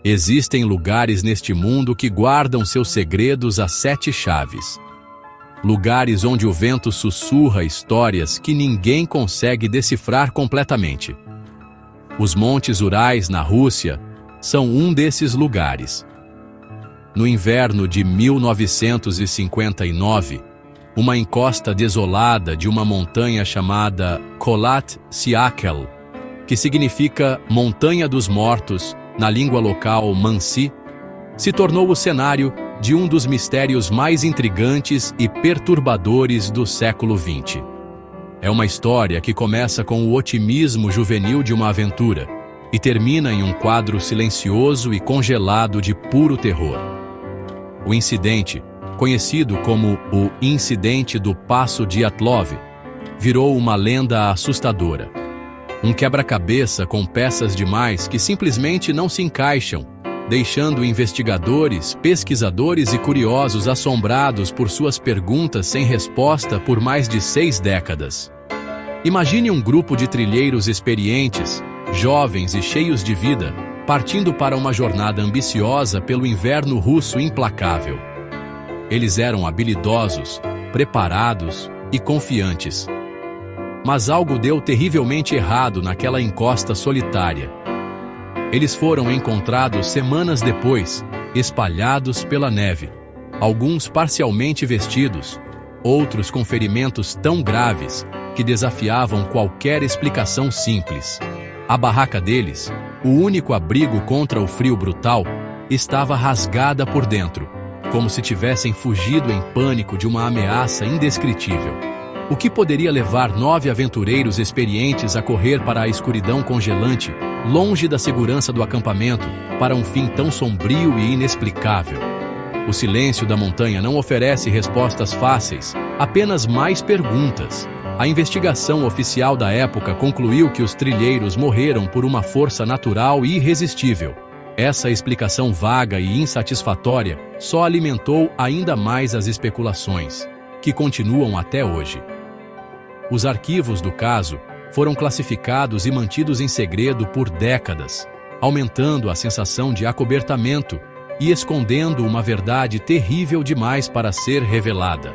Existem lugares neste mundo que guardam seus segredos a 7 chaves. Lugares onde o vento sussurra histórias que ninguém consegue decifrar completamente. Os Montes Urais, na Rússia, são um desses lugares. No inverno de 1959, uma encosta desolada de uma montanha chamada Kholat Syakhl, que significa Montanha dos Mortos, na língua local Mansi, se tornou o cenário de um dos mistérios mais intrigantes e perturbadores do século XX. É uma história que começa com o otimismo juvenil de uma aventura e termina em um quadro silencioso e congelado de puro terror. O incidente, conhecido como o Incidente do Passo Dyatlov, virou uma lenda assustadora. Um quebra-cabeça com peças demais que simplesmente não se encaixam, deixando investigadores, pesquisadores e curiosos assombrados por suas perguntas sem resposta por mais de 6 décadas. Imagine um grupo de trilheiros experientes, jovens e cheios de vida, partindo para uma jornada ambiciosa pelo inverno russo implacável. Eles eram habilidosos, preparados e confiantes. Mas algo deu terrivelmente errado naquela encosta solitária. Eles foram encontrados semanas depois, espalhados pela neve, alguns parcialmente vestidos, outros com ferimentos tão graves que desafiavam qualquer explicação simples. A barraca deles, o único abrigo contra o frio brutal, estava rasgada por dentro, como se tivessem fugido em pânico de uma ameaça indescritível. O que poderia levar 9 aventureiros experientes a correr para a escuridão congelante, longe da segurança do acampamento, para um fim tão sombrio e inexplicável? O silêncio da montanha não oferece respostas fáceis, apenas mais perguntas. A investigação oficial da época concluiu que os trilheiros morreram por uma força natural e irresistível. Essa explicação vaga e insatisfatória só alimentou ainda mais as especulações, que continuam até hoje. Os arquivos do caso foram classificados e mantidos em segredo por décadas, aumentando a sensação de acobertamento e escondendo uma verdade terrível demais para ser revelada.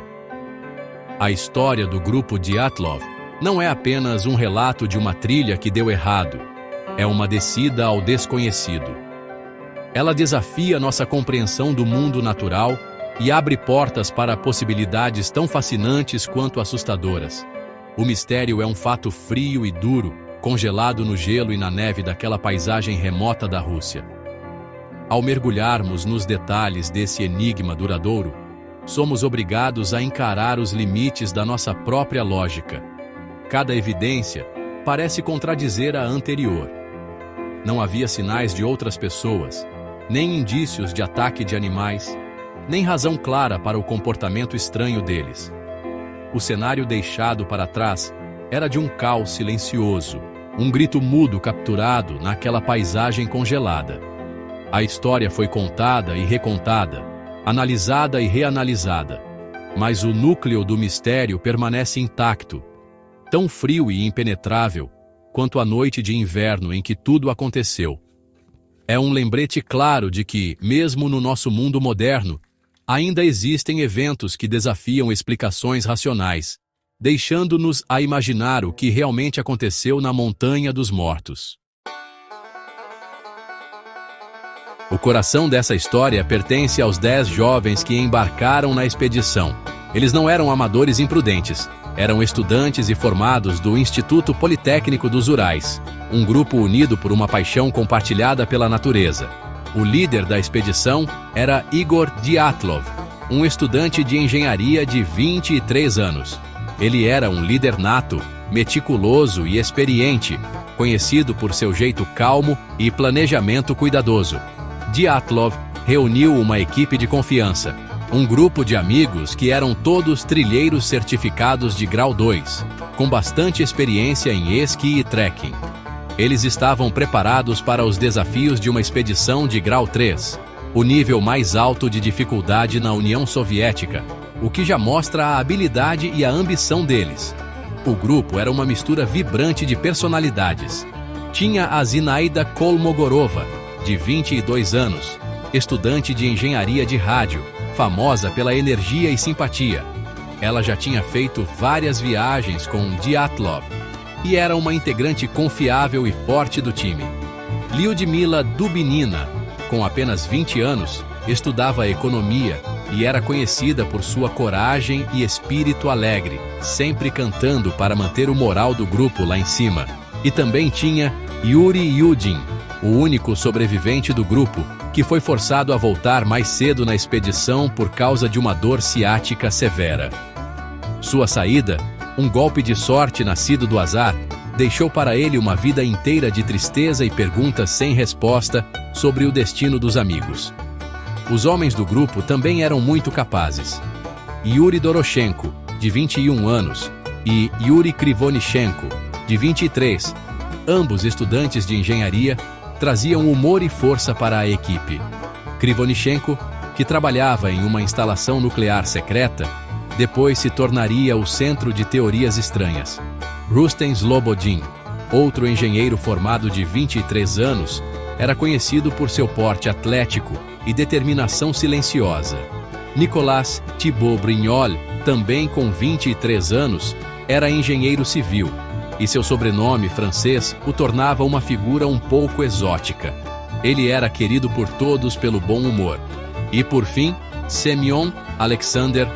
A história do grupo Dyatlov não é apenas um relato de uma trilha que deu errado, é uma descida ao desconhecido. Ela desafia nossa compreensão do mundo natural e abre portas para possibilidades tão fascinantes quanto assustadoras. O mistério é um fato frio e duro, congelado no gelo e na neve daquela paisagem remota da Rússia. Ao mergulharmos nos detalhes desse enigma duradouro, somos obrigados a encarar os limites da nossa própria lógica. Cada evidência parece contradizer a anterior. Não havia sinais de outras pessoas, nem indícios de ataque de animais, nem razão clara para o comportamento estranho deles. O cenário deixado para trás era de um caos silencioso, um grito mudo capturado naquela paisagem congelada. A história foi contada e recontada, analisada e reanalisada, mas o núcleo do mistério permanece intacto, tão frio e impenetrável quanto a noite de inverno em que tudo aconteceu. É um lembrete claro de que, mesmo no nosso mundo moderno, ainda existem eventos que desafiam explicações racionais, deixando-nos a imaginar o que realmente aconteceu na Montanha dos Mortos. O coração dessa história pertence aos 10 jovens que embarcaram na expedição. Eles não eram amadores imprudentes, eram estudantes e formados do Instituto Politécnico dos Urais, um grupo unido por uma paixão compartilhada pela natureza. O líder da expedição era Igor Dyatlov, um estudante de engenharia de 23 anos. Ele era um líder nato, meticuloso e experiente, conhecido por seu jeito calmo e planejamento cuidadoso. Dyatlov reuniu uma equipe de confiança, um grupo de amigos que eram todos trilheiros certificados de grau 2, com bastante experiência em esqui e trekking. Eles estavam preparados para os desafios de uma expedição de grau 3, o nível mais alto de dificuldade na União Soviética, o que já mostra a habilidade e a ambição deles. O grupo era uma mistura vibrante de personalidades. Tinha a Zinaida Kolmogorova, de 22 anos, estudante de engenharia de rádio, famosa pela energia e simpatia. Ela já tinha feito várias viagens com Dyatlov e era uma integrante confiável e forte do time. Lyudmila Dubinina, com apenas 20 anos, estudava economia e era conhecida por sua coragem e espírito alegre, sempre cantando para manter o moral do grupo lá em cima. E também tinha Yuri Yudin, o único sobrevivente do grupo, que foi forçado a voltar mais cedo na expedição por causa de uma dor ciática severa. Sua saída, um golpe de sorte nascido do azar, deixou para ele uma vida inteira de tristeza e perguntas sem resposta sobre o destino dos amigos. Os homens do grupo também eram muito capazes. Yuri Doroshenko, de 21 anos, e Yuri Krivonichenko, de 23, ambos estudantes de engenharia, traziam humor e força para a equipe. Krivonichenko, que trabalhava em uma instalação nuclear secreta, depois se tornaria o centro de teorias estranhas. Rustem Slobodin, outro engenheiro formado de 23 anos, era conhecido por seu porte atlético e determinação silenciosa. Nicolas Thibaut Brignol, também com 23 anos, era engenheiro civil, e seu sobrenome francês o tornava uma figura um pouco exótica. Ele era querido por todos pelo bom humor. E por fim, Semyon Alexander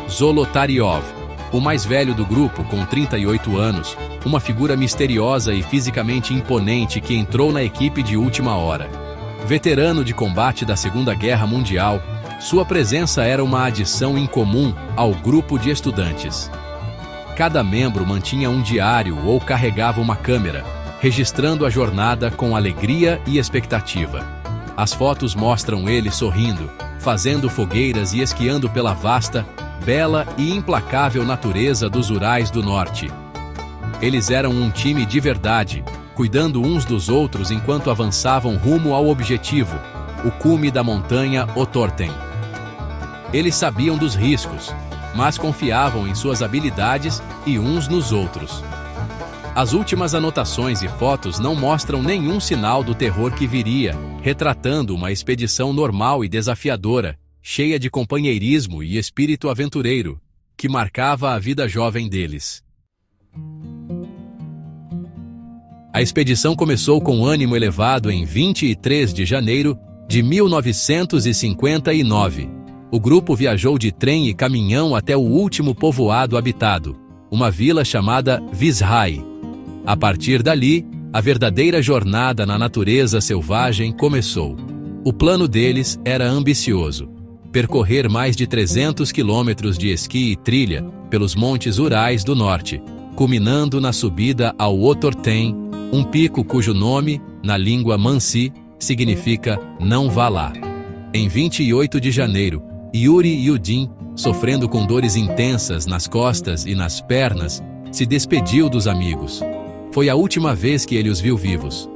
Zolotaryov, o mais velho do grupo, com 38 anos, uma figura misteriosa e fisicamente imponente que entrou na equipe de última hora. Veterano de combate da Segunda Guerra Mundial, sua presença era uma adição incomum ao grupo de estudantes. Cada membro mantinha um diário ou carregava uma câmera, registrando a jornada com alegria e expectativa. As fotos mostram ele sorrindo, fazendo fogueiras e esquiando pela vasta, bela e implacável natureza dos Urais do Norte. Eles eram um time de verdade, cuidando uns dos outros enquanto avançavam rumo ao objetivo, o cume da montanha Otorten. Eles sabiam dos riscos, mas confiavam em suas habilidades e uns nos outros. As últimas anotações e fotos não mostram nenhum sinal do terror que viria, retratando uma expedição normal e desafiadora, cheia de companheirismo e espírito aventureiro, que marcava a vida jovem deles. A expedição começou com ânimo elevado em 23 de janeiro de 1959. O grupo viajou de trem e caminhão até o último povoado habitado, uma vila chamada Vizhai. A partir dali, a verdadeira jornada na natureza selvagem começou. O plano deles era ambicioso: percorrer mais de 300 quilômetros de esqui e trilha pelos montes Urais do Norte, culminando na subida ao Otorten, um pico cujo nome, na língua Mansi, significa não vá lá. Em 28 de janeiro, Yuri Yudin, sofrendo com dores intensas nas costas e nas pernas, se despediu dos amigos. Foi a última vez que ele os viu vivos.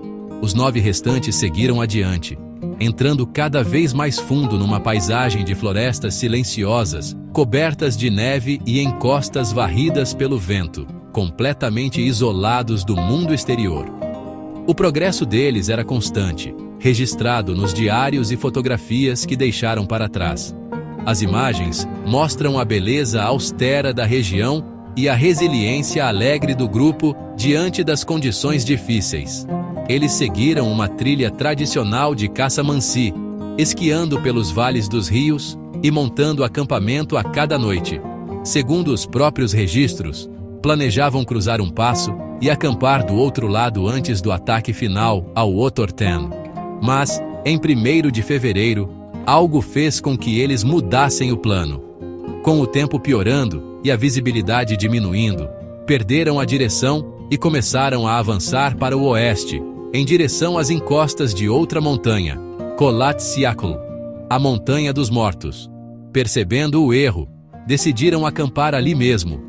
Os 9 restantes seguiram adiante, entrando cada vez mais fundo numa paisagem de florestas silenciosas, cobertas de neve e encostas varridas pelo vento, completamente isolados do mundo exterior. O progresso deles era constante, registrado nos diários e fotografias que deixaram para trás. As imagens mostram a beleza austera da região e a resiliência alegre do grupo diante das condições difíceis. Eles seguiram uma trilha tradicional de caça Mansi, esquiando pelos vales dos rios e montando acampamento a cada noite. Segundo os próprios registros, planejavam cruzar um passo e acampar do outro lado antes do ataque final ao Otorten. Mas, em 1º de fevereiro, algo fez com que eles mudassem o plano. Com o tempo piorando e a visibilidade diminuindo, perderam a direção e começaram a avançar para o oeste, em direção às encostas de outra montanha, Kholat Syakhl, a Montanha dos Mortos. Percebendo o erro, decidiram acampar ali mesmo,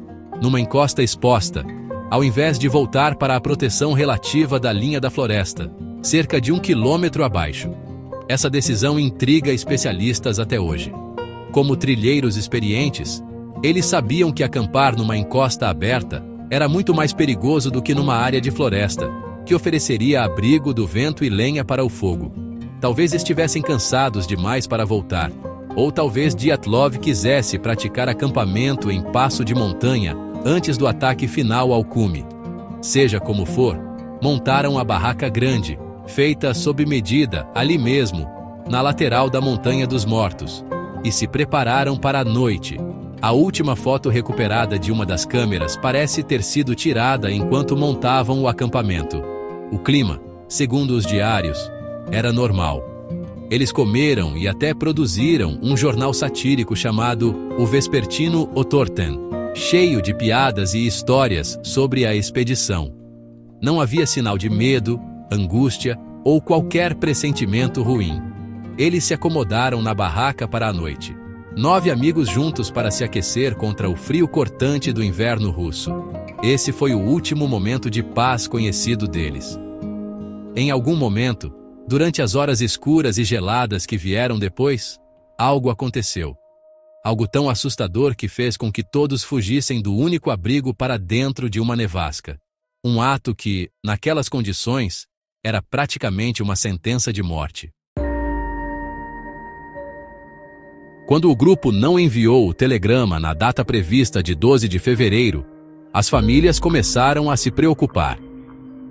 numa encosta exposta, ao invés de voltar para a proteção relativa da linha da floresta, cerca de 1 quilômetro abaixo. Essa decisão intriga especialistas até hoje. Como trilheiros experientes, eles sabiam que acampar numa encosta aberta era muito mais perigoso do que numa área de floresta, que ofereceria abrigo do vento e lenha para o fogo. Talvez estivessem cansados demais para voltar, ou talvez Dyatlov quisesse praticar acampamento em passo de montanha antes do ataque final ao cume. Seja como for, montaram a barraca grande, feita sob medida ali mesmo, na lateral da Montanha dos Mortos, e se prepararam para a noite. A última foto recuperada de uma das câmeras parece ter sido tirada enquanto montavam o acampamento. O clima, segundo os diários, era normal. Eles comeram e até produziram um jornal satírico chamado O Vespertino Otorten, cheio de piadas e histórias sobre a expedição. Não havia sinal de medo, angústia ou qualquer pressentimento ruim. Eles se acomodaram na barraca para a noite. 9 amigos juntos para se aquecer contra o frio cortante do inverno russo. Esse foi o último momento de paz conhecido deles. Em algum momento, durante as horas escuras e geladas que vieram depois, algo aconteceu. Algo tão assustador que fez com que todos fugissem do único abrigo para dentro de uma nevasca. Um ato que, naquelas condições, era praticamente uma sentença de morte. Quando o grupo não enviou o telegrama na data prevista de 12 de fevereiro, as famílias começaram a se preocupar.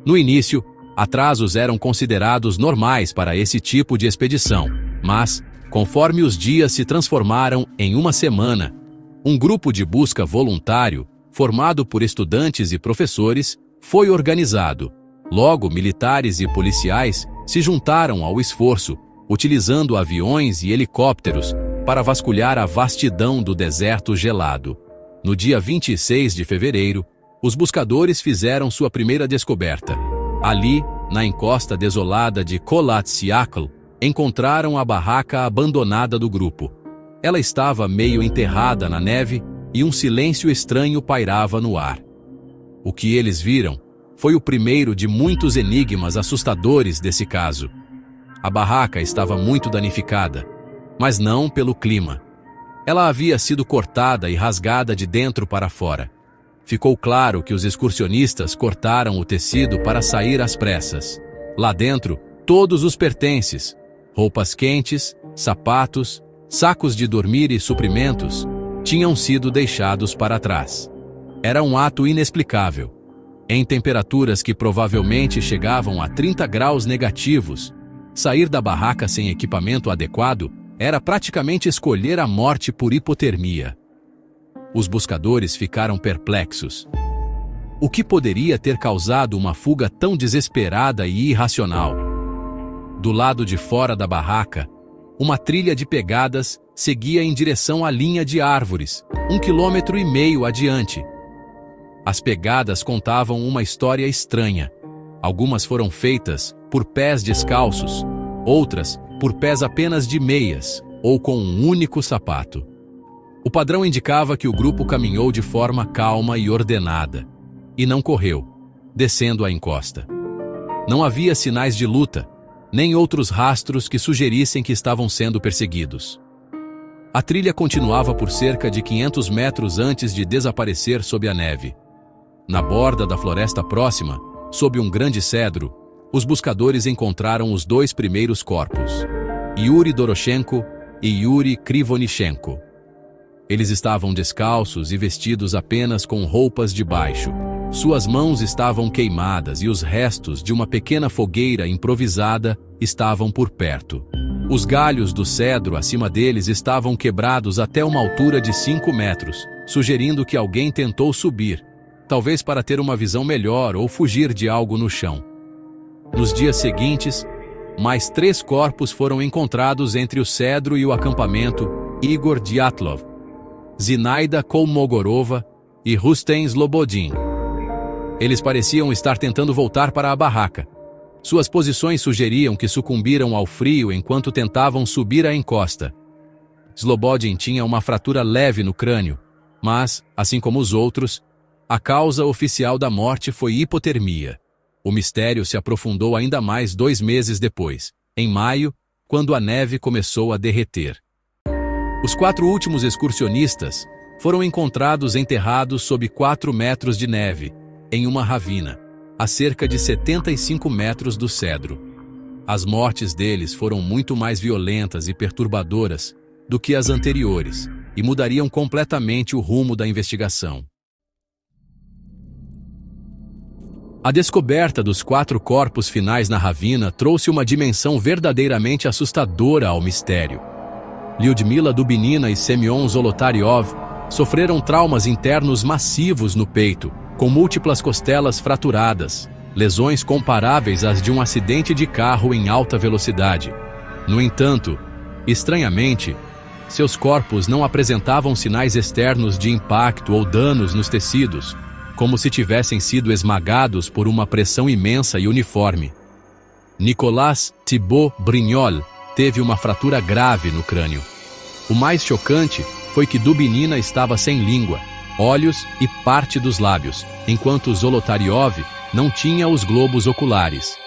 No início, atrasos eram considerados normais para esse tipo de expedição, mas, conforme os dias se transformaram em uma semana, um grupo de busca voluntário, formado por estudantes e professores, foi organizado. Logo, militares e policiais se juntaram ao esforço, utilizando aviões e helicópteros para vasculhar a vastidão do deserto gelado. No dia 26 de fevereiro, os buscadores fizeram sua primeira descoberta. Ali, na encosta desolada de Kholat Syakhl, encontraram a barraca abandonada do grupo. Ela estava meio enterrada na neve e um silêncio estranho pairava no ar. O que eles viram foi o primeiro de muitos enigmas assustadores desse caso. A barraca estava muito danificada, mas não pelo clima. Ela havia sido cortada e rasgada de dentro para fora. Ficou claro que os excursionistas cortaram o tecido para sair às pressas. Lá dentro, todos os pertences, roupas quentes, sapatos, sacos de dormir e suprimentos, tinham sido deixados para trás. Era um ato inexplicável. Em temperaturas que provavelmente chegavam a 30 graus negativos, sair da barraca sem equipamento adequado era praticamente escolher a morte por hipotermia. Os buscadores ficaram perplexos. O que poderia ter causado uma fuga tão desesperada e irracional? Do lado de fora da barraca, uma trilha de pegadas seguia em direção à linha de árvores, 1,5 km adiante. As pegadas contavam uma história estranha. Algumas foram feitas por pés descalços, outras por pés apenas de meias ou com um único sapato. O padrão indicava que o grupo caminhou de forma calma e ordenada, e não correu, descendo a encosta. Não havia sinais de luta, nem outros rastros que sugerissem que estavam sendo perseguidos. A trilha continuava por cerca de 500 metros antes de desaparecer sob a neve. Na borda da floresta próxima, sob um grande cedro, os buscadores encontraram os 2 primeiros corpos, Yuri Doroshenko e Yuri Krivonichenko. Eles estavam descalços e vestidos apenas com roupas de baixo. Suas mãos estavam queimadas e os restos de uma pequena fogueira improvisada estavam por perto. Os galhos do cedro acima deles estavam quebrados até uma altura de 5 metros, sugerindo que alguém tentou subir, talvez para ter uma visão melhor ou fugir de algo no chão. Nos dias seguintes, mais 3 corpos foram encontrados entre o cedro e o acampamento Igor Dyatlov, Zinaida Kolmogorova e Rustem Slobodin. Eles pareciam estar tentando voltar para a barraca. Suas posições sugeriam que sucumbiram ao frio enquanto tentavam subir a encosta. Slobodin tinha uma fratura leve no crânio, mas, assim como os outros, a causa oficial da morte foi hipotermia. O mistério se aprofundou ainda mais 2 meses depois, em maio, quando a neve começou a derreter. Os 4 últimos excursionistas foram encontrados enterrados sob 4 metros de neve, em uma ravina, a cerca de 75 metros do cedro. As mortes deles foram muito mais violentas e perturbadoras do que as anteriores, e mudariam completamente o rumo da investigação. A descoberta dos 4 corpos finais na ravina trouxe uma dimensão verdadeiramente assustadora ao mistério. Lyudmila Dubinina e Semyon Zolotaryov sofreram traumas internos massivos no peito, com múltiplas costelas fraturadas, lesões comparáveis às de um acidente de carro em alta velocidade. No entanto, estranhamente, seus corpos não apresentavam sinais externos de impacto ou danos nos tecidos, como se tivessem sido esmagados por uma pressão imensa e uniforme. Nicolas Thibault Brignol teve uma fratura grave no crânio. O mais chocante foi que Dubinina estava sem língua, olhos e parte dos lábios, enquanto Zolotaryov não tinha os globos oculares.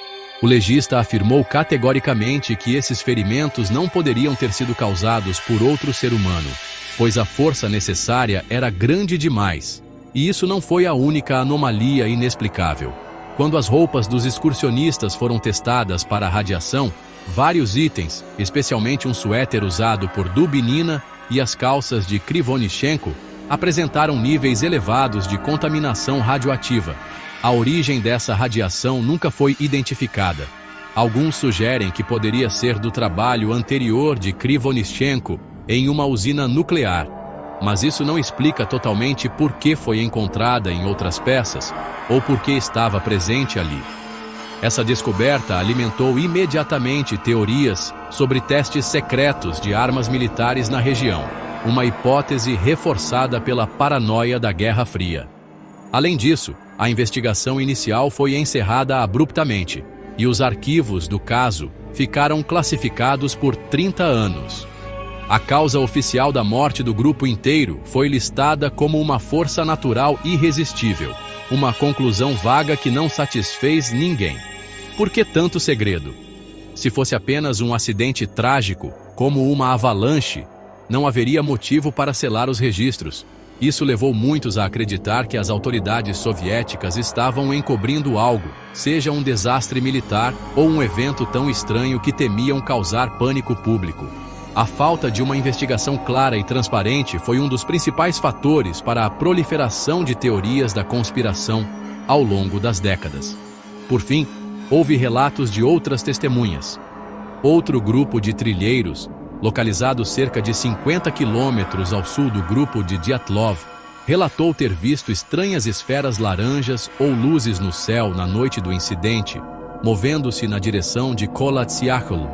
O legista afirmou categoricamente que esses ferimentos não poderiam ter sido causados por outro ser humano, pois a força necessária era grande demais. E isso não foi a única anomalia inexplicável. Quando as roupas dos excursionistas foram testadas para a radiação, vários itens, especialmente um suéter usado por Dubinina e as calças de Krivonichenko, apresentaram níveis elevados de contaminação radioativa. A origem dessa radiação nunca foi identificada. Alguns sugerem que poderia ser do trabalho anterior de Krivonichenko em uma usina nuclear, mas isso não explica totalmente por que foi encontrada em outras peças ou por que estava presente ali. Essa descoberta alimentou imediatamente teorias sobre testes secretos de armas militares na região, uma hipótese reforçada pela paranoia da Guerra Fria. Além disso, a investigação inicial foi encerrada abruptamente, e os arquivos do caso ficaram classificados por 30 anos. A causa oficial da morte do grupo inteiro foi listada como uma força natural irresistível, uma conclusão vaga que não satisfez ninguém. Por que tanto segredo? Se fosse apenas um acidente trágico, como uma avalanche, não haveria motivo para selar os registros. Isso levou muitos a acreditar que as autoridades soviéticas estavam encobrindo algo, seja um desastre militar ou um evento tão estranho que temiam causar pânico público. A falta de uma investigação clara e transparente foi um dos principais fatores para a proliferação de teorias da conspiração ao longo das décadas. Por fim, houve relatos de outras testemunhas. Outro grupo de trilheiros, localizado cerca de 50 quilômetros ao sul do grupo de Dyatlov, relatou ter visto estranhas esferas laranjas ou luzes no céu na noite do incidente, movendo-se na direção de Kholat-Syakhl.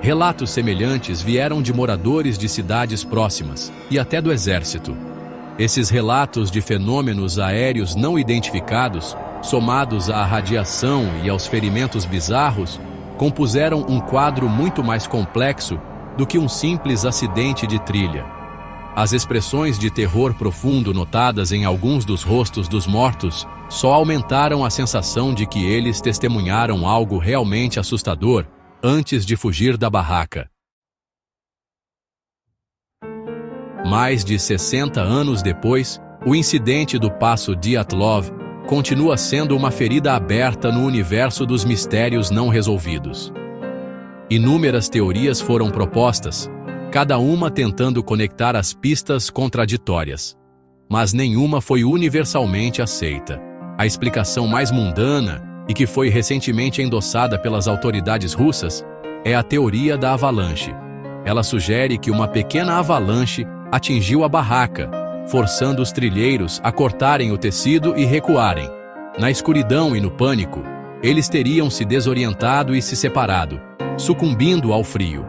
Relatos semelhantes vieram de moradores de cidades próximas e até do exército. Esses relatos de fenômenos aéreos não identificados, somados à radiação e aos ferimentos bizarros, compuseram um quadro muito mais complexo do que um simples acidente de trilha. As expressões de terror profundo notadas em alguns dos rostos dos mortos só aumentaram a sensação de que eles testemunharam algo realmente assustador antes de fugir da barraca. Mais de 60 anos depois, o incidente do Passo Dyatlov continua sendo uma ferida aberta no universo dos mistérios não resolvidos. Inúmeras teorias foram propostas, cada uma tentando conectar as pistas contraditórias. Mas nenhuma foi universalmente aceita. A explicação mais mundana, e que foi recentemente endossada pelas autoridades russas, é a teoria da avalanche. Ela sugere que uma pequena avalanche atingiu a barraca, forçando os trilheiros a cortarem o tecido e recuarem. Na escuridão e no pânico, eles teriam se desorientado e se separado, sucumbindo ao frio.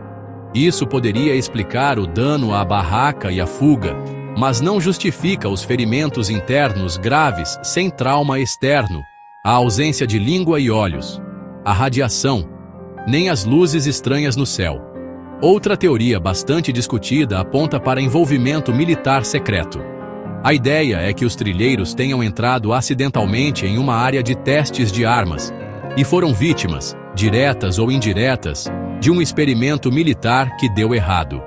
Isso poderia explicar o dano à barraca e a fuga, mas não justifica os ferimentos internos graves sem trauma externo, a ausência de língua e olhos, a radiação, nem as luzes estranhas no céu. Outra teoria bastante discutida aponta para envolvimento militar secreto. A ideia é que os trilheiros tenham entrado acidentalmente em uma área de testes de armas e foram vítimas, diretas ou indiretas, de um experimento militar que deu errado.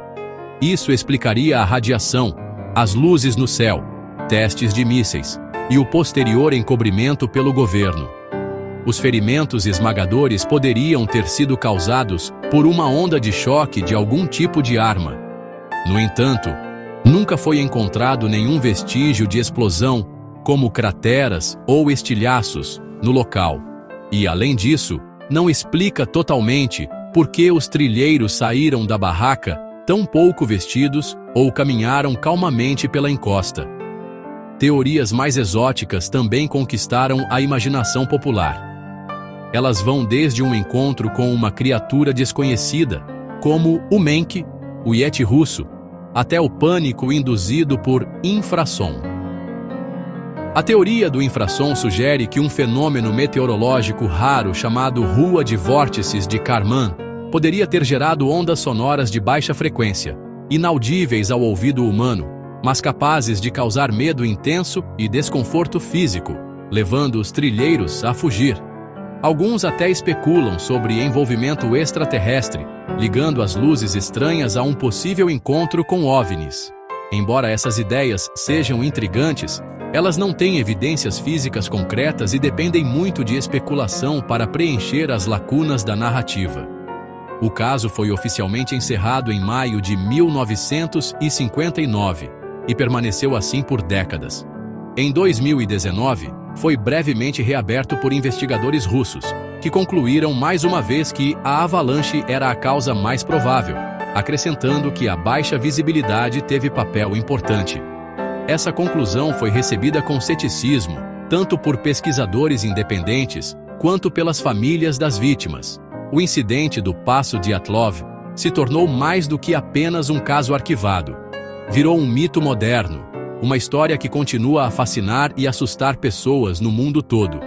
Isso explicaria a radiação, as luzes no céu, testes de mísseis e o posterior encobrimento pelo governo. Os ferimentos esmagadores poderiam ter sido causados por uma onda de choque de algum tipo de arma. No entanto, nunca foi encontrado nenhum vestígio de explosão, como crateras ou estilhaços, no local. E, além disso, não explica totalmente por que os trilheiros saíram da barraca tão pouco vestidos ou caminharam calmamente pela encosta. Teorias mais exóticas também conquistaram a imaginação popular. Elas vão desde um encontro com uma criatura desconhecida, como o Menk, o Yeti russo, até o pânico induzido por infrassom. A teoria do infrassom sugere que um fenômeno meteorológico raro chamado Rua de Vórtices de Kármán poderia ter gerado ondas sonoras de baixa frequência, inaudíveis ao ouvido humano, mas capazes de causar medo intenso e desconforto físico, levando os trilheiros a fugir. Alguns até especulam sobre envolvimento extraterrestre, ligando as luzes estranhas a um possível encontro com OVNIs. Embora essas ideias sejam intrigantes, elas não têm evidências físicas concretas e dependem muito de especulação para preencher as lacunas da narrativa. O caso foi oficialmente encerrado em maio de 1959 e permaneceu assim por décadas. Em 2019, foi brevemente reaberto por investigadores russos, que concluíram mais uma vez que a avalanche era a causa mais provável, acrescentando que a baixa visibilidade teve papel importante. Essa conclusão foi recebida com ceticismo, tanto por pesquisadores independentes, quanto pelas famílias das vítimas. O incidente do Passo Dyatlov se tornou mais do que apenas um caso arquivado. Virou um mito moderno, uma história que continua a fascinar e assustar pessoas no mundo todo.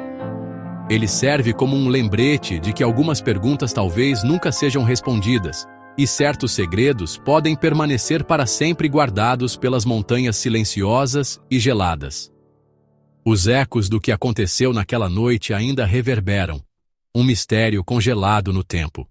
Ele serve como um lembrete de que algumas perguntas talvez nunca sejam respondidas, e certos segredos podem permanecer para sempre guardados pelas montanhas silenciosas e geladas. Os ecos do que aconteceu naquela noite ainda reverberam, um mistério congelado no tempo.